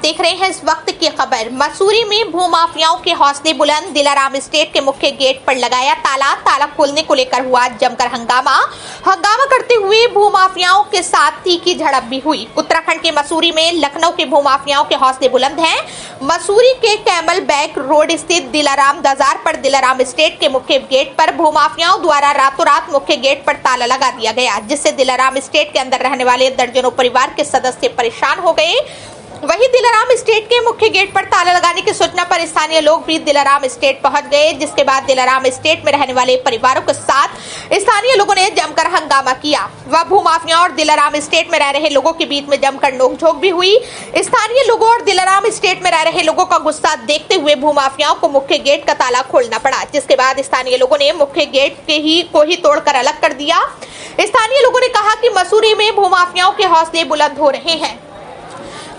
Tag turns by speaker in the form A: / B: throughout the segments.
A: देख रहे हैं इस वक्त की खबर। मसूरी में भूमाफियाओं के हौसले बुलंद। दिलाराम एस्टेट के मुख्य गेट पर लगाया ताला। ताला खोलने को लेकर हुआ जमकर हंगामा करते हुए भूमाफियाओं के साथ तीखी झड़प भी हुई। उत्तराखंड के मसूरी में लखनऊ के भूमाफियाओं के हौसले बुलंद हैं। मसूरी के कैमल बैक रोड स्थित दिलाराम बाजार पर दिलाराम एस्टेट के मुख्य गेट पर भूमाफियाओं द्वारा रातों रात मुख्य गेट पर ताला लगा दिया गया, जिससे दिलाराम एस्टेट के अंदर रहने वाले दर्जनों परिवार के सदस्य परेशान हो गए। वहीं दिलाराम एस्टेट के मुख्य गेट पर ताला लगाने की सूचना पर स्थानीय लोग भी दिलाराम एस्टेट पहुंच गए, जिसके बाद दिलाराम एस्टेट में रहने वाले परिवारों के साथ स्थानीय लोगों ने जमकर हंगामा किया। वह भूमाफियाओं और दिलाराम एस्टेट में रह रहे लोगों के बीच में जमकर नोकझोंक भी हुई। स्थानीय लोगों और दिलाराम एस्टेट में रह रहे लोगों का गुस्सा देखते हुए भूमाफियाओं को मुख्य गेट का ताला खोलना पड़ा, जिसके बाद स्थानीय लोगों ने मुख्य गेट को ही तोड़कर अलग कर दिया। स्थानीय लोगों ने कहा कि मसूरी में भूमाफियाओं के हौसले बुलंद हो रहे हैं।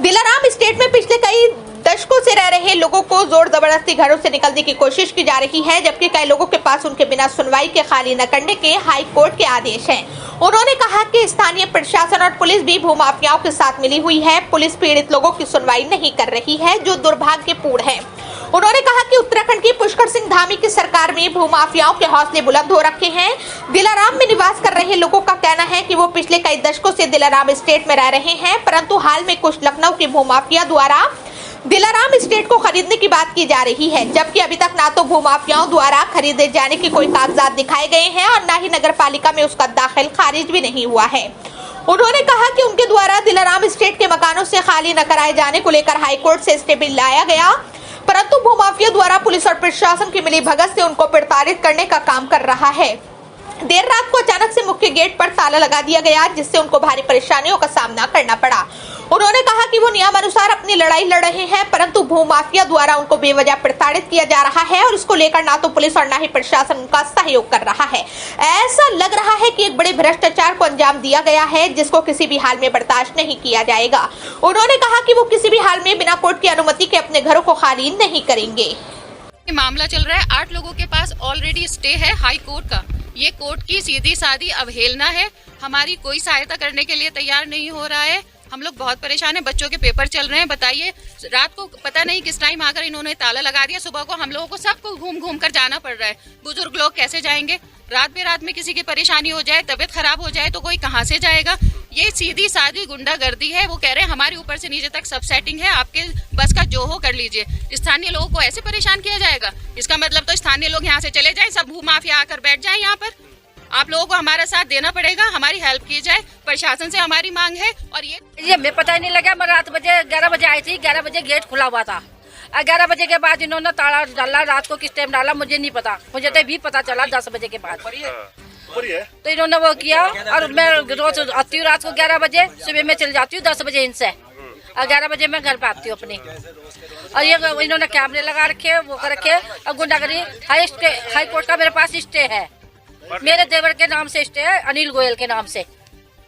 A: दिलाराम एस्टेट में पिछले कई दशकों से रह रहे लोगों को जोर जबरदस्ती घरों से निकलने की कोशिश की जा रही है, जबकि कई लोगों के पास उनके बिना सुनवाई के खाली न करने के हाई कोर्ट के आदेश हैं। उन्होंने कहा कि स्थानीय प्रशासन और पुलिस भी भूमाफियाओं के साथ मिली हुई है। पुलिस पीड़ित लोगों की सुनवाई नहीं कर रही है, जो दुर्भाग्यपूर्ण है। उन्होंने कहा कि उत्तराखंड की पुष्कर सिंह धामी की सरकार में भूमाफियाओं के हौसले बुलंद हो रखे हैं। दिलाराम में निवास कर रहे लोगों का कहना है कि वो पिछले कई दशकों से दिलाराम एस्टेट में रह रहे हैं, परंतु हाल में कुछ लखनऊ के भूमाफिया द्वारा दिलाराम एस्टेट को खरीदने की बात की जा रही है, जबकि अभी तक ना तो भूमाफियाओं द्वारा खरीदे जाने के कोई कागजात दिखाए गए हैं और न ही नगर पालिका में उसका दाखिल खारिज भी नहीं हुआ है। उन्होंने कहा कि उनके द्वारा दिलाराम एस्टेट के मकानों से खाली न कराए जाने को लेकर हाईकोर्ट से स्टे भी लाया गया, परंतु भूमाफिया द्वारा पुलिस और प्रशासन की मिलीभगत से उनको प्रताड़ित करने का काम कर रहा है। देर रात को अचानक से मुख्य गेट पर ताला लगा दिया गया, जिससे उनको भारी परेशानियों का सामना करना पड़ा। उन्होंने कहा कि वो नियमानुसार अपनी लड़ाई लड़ रहे हैं, परंतु भूमाफिया द्वारा उनको बेवजह प्रताड़ित किया जा रहा है और उसको लेकर ना तो पुलिस और ना ही प्रशासन उनका सहयोग कर रहा है। ऐसा लग रहा है कि एक बड़े भ्रष्टाचार को अंजाम दिया गया है, जिसको किसी भी हाल में बर्दाश्त नहीं किया जाएगा। उन्होंने कहा कि वो किसी भी हाल में बिना कोर्ट की अनुमति के अपने घरों को खाली नहीं करेंगे।
B: मामला चल रहा है, 8 लोगों के पास ऑलरेडी स्टे है हाई कोर्ट का। ये कोर्ट की सीधी सादी अवहेलना है। हमारी कोई सहायता करने के लिए तैयार नहीं हो रहा है। हम लोग बहुत परेशान हैं। बच्चों के पेपर चल रहे हैं। बताइए, रात को पता नहीं किस टाइम आकर इन्होंने ताला लगा दिया। सुबह को हम लोगों को सबको घूम घूम कर जाना पड़ रहा है। बुजुर्ग लोग कैसे जाएंगे? रात बेरात में किसी की परेशानी हो जाए, तबीयत खराब हो जाए तो कोई कहाँ से जाएगा? ये सीधी सादी गुंडागर्दी है। वो कह रहे हैं हमारे ऊपर से नीचे तक सब सेटिंग है, आपके बस का जो हो कर लीजिए। स्थानीय लोगों को ऐसे परेशान किया जाएगा? इसका मतलब तो स्थानीय लोग यहाँ से चले जाएं, सब भूमाफिया आकर बैठ जाए यहाँ पर। आप लोगों को हमारा साथ देना पड़ेगा, हमारी हेल्प की जाए। प्रशासन से हमारी मांग है। और ये
C: हमें पता ही नहीं लगा। मैं रात 11 बजे आई थी। 11 बजे गेट खुला हुआ था। 11 बजे के बाद इन्होंने ताला डाला। रात को किस टाइम डाला मुझे नहीं पता। मुझे तो भी पता चला 10 बजे के बाद। तो इन्होंने वो किया और मैं रोज आती हूँ रात को 11 बजे, सुबह में चल जाती हूँ 10 बजे इनसे, और 11 बजे मैं घर पे आती हूँ अपनी। और ये इन्होंने कैमरे लगा रखे, वो कर रखे। और गुंडागर्दी हाई कोर्ट का मेरे पास स्टे है। मेरे देवर के नाम से स्टे है, अनिल गोयल के नाम से।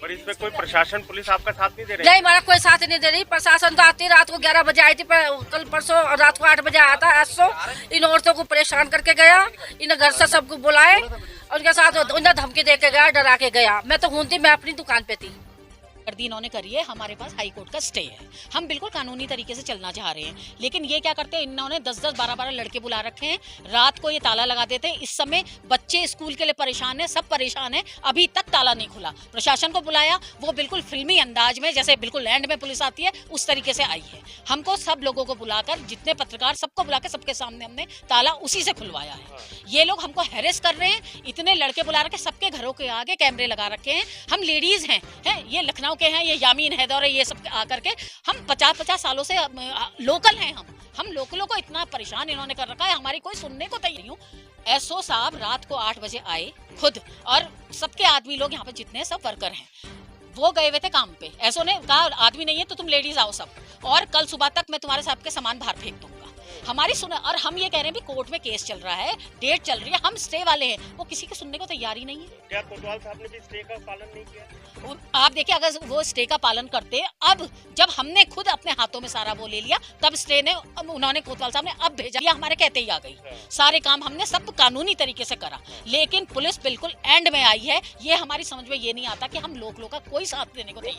D: पर इसमें कोई प्रशासन पुलिस आपका साथ नहीं दे रही?
C: नहीं, हमारा कोई साथ नहीं दे रही। प्रशासन तो आती रात को 11 बजे आई थी, कल परसों रात को 8 बजे आया था। 800 इन औरतों को परेशान करके गया। इन्हें घर से सबको बुलाए और उनके साथ उन्हें धमकी दे के गया, डरा के गया। मैं तो हूं थी, मैं अपनी दुकान पे थी।
E: गर्दी इन्होंने करी है। हमारे पास हाई कोर्ट का स्टे है। हम बिल्कुल कानूनी तरीके से चलना चाह रहे हैं, लेकिन ये क्या करते हैं, इन्होंने 10-10, 12-12 लड़के बुला रखे हैं। रात को ये ताला लगा देते हैं। इस समय बच्चे स्कूल के लिए परेशान है, सब परेशान है। अभी तक ताला नहीं खुला। प्रशासन को बुलाया, वो बिल्कुल फिल्मी अंदाज में, जैसे बिल्कुल लैंड में पुलिस आती है उस तरीके से आई है। हमको सब लोगों को बुलाकर, जितने पत्रकार सबको बुला के सबके सामने हमने ताला उसी से खुलवाया है। ये लोग हमको हैरेस कर रहे हैं। इतने लड़के बुला रखे, सबके घरों के आगे कैमरे लगा रखे हैं। हम लेडीज हैं, ये लखनऊ के हैं, ये यामीन हैदर है, ये सब आकर के हम 50-50 सालों से लोकल हैं। हम लोकलों को इतना परेशान इन्होंने कर रखा है, हमारी कोई सुनने को तैयार नहीं हूँ। एसओ साहब रात को 8 बजे आए खुद, और सबके आदमी लोग यहाँ पे जितने सब वर्कर हैं वो गए हुए थे काम पे। एसओ ने कहा आदमी नहीं है तो तुम लेडीज आओ सब, और कल सुबह तक मैं तुम्हारे सबके सामान बाहर फेंक दूंगा। हमारी सुना, और हम ये कह रहे हैं भी कोर्ट में केस चल रहा है, डेट चल रही है, हम स्टे वाले हैं। वो किसी के सुनने को तैयार ही नहीं है।
D: क्या कोतवाल साहब ने भी स्टे का पालन नहीं किया?
E: आप देखिए, अगर वो स्टे का पालन करते, अब जब हमने खुद अपने हाथों में सारा वो ले लिया, तब स्टे ने, उन्होंने कोतवाल साहब ने अब भेजा, हमारे कहते ही आ गई। सारे काम हमने सब कानूनी तरीके से करा, लेकिन पुलिस बिल्कुल एंड में आई है। ये हमारी समझ में ये नहीं आता कि हम लोग का कोई साथ देने को तैयार